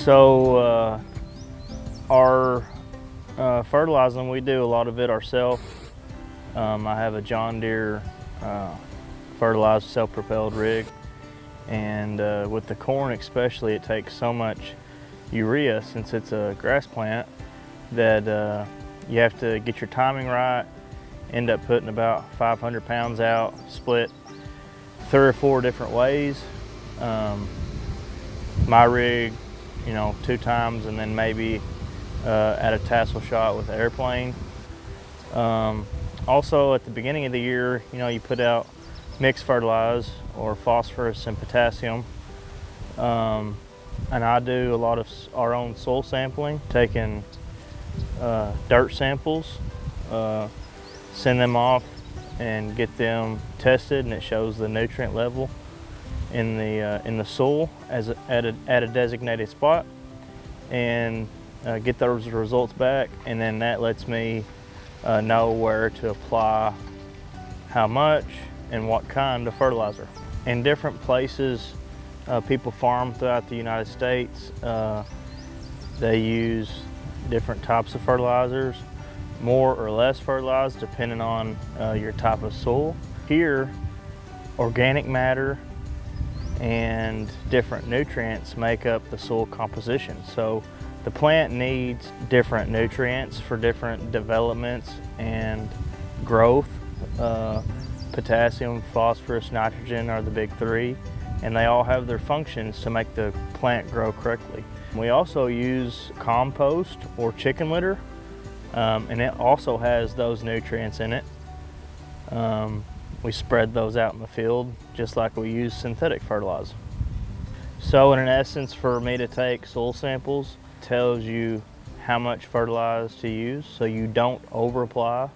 So our fertilizing, we do a lot of it ourselves. I have a John Deere fertilized self-propelled rig, and with the corn especially, it takes so much urea since it's a grass plant that you have to get your timing right, end up putting about 500 pounds out, split 3 or 4 different ways. My rig, 2 times, and then maybe at a tassel shot with an airplane. Also at the beginning of the year, you put out mixed fertilize or phosphorus and potassium. And I do a lot of our own soil sampling, taking dirt samples, send them off and get them tested, and it shows the nutrient level in the soil at a designated spot, and get those results back, and then that lets me know where to apply how much and what kind of fertilizer. In different places people farm throughout the United States, they use different types of fertilizers, more or less fertilized depending on your type of soil. Here, organic matter and different nutrients make up the soil composition. So the plant needs different nutrients for different developments and growth. Potassium, phosphorus, nitrogen are the big 3, and they all have their functions to make the plant grow correctly. We also use compost or chicken litter, and it also has those nutrients in it. We spread those out in the field just like we use synthetic fertilizer. So in essence, for me to take soil samples, tells you how much fertilizer to use so you don't over apply.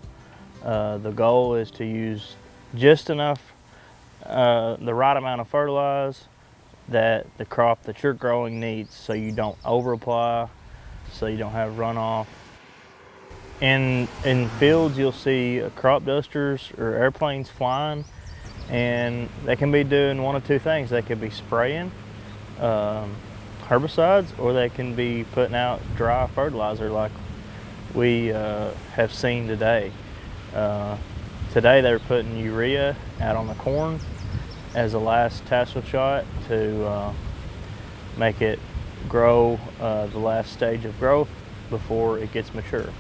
The goal is to use just enough, the right amount of fertilizer that the crop that you're growing needs, so you don't over apply, so you don't have runoff. In fields, you'll see crop dusters or airplanes flying, and they can be doing one of 2 things. They could be spraying herbicides, or they can be putting out dry fertilizer like we have seen today. Today they're putting urea out on the corn as a last tassel shot to make it grow the last stage of growth before it gets mature.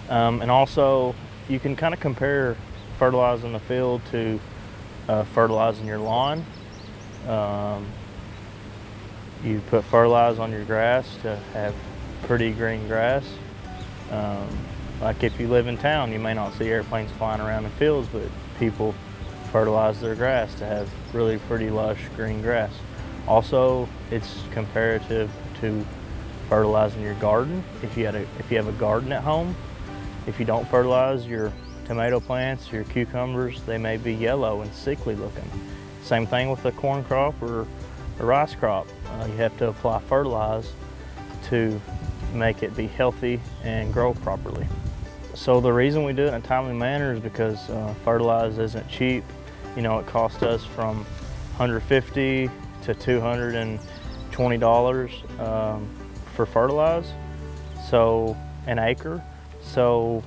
And also, you can kind of compare fertilizing the field to fertilizing your lawn. You put fertilizer on your grass to have pretty green grass. Like if you live in town, you may not see airplanes flying around in fields, but people fertilize their grass to have really pretty lush green grass. Also, it's comparative to fertilizing your garden. If you have a garden at home, if you don't fertilize your tomato plants, your cucumbers, they may be yellow and sickly looking. Same thing with a corn crop or a rice crop. You have to apply fertilizer to make it be healthy and grow properly. So the reason we do it in a timely manner is because fertilizer isn't cheap. It costs us from $150 to $220 for fertilizer, so an acre. So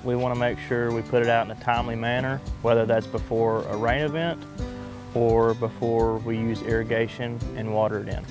we want to make sure we put it out in a timely manner, whether that's before a rain event or before we use irrigation and water it in.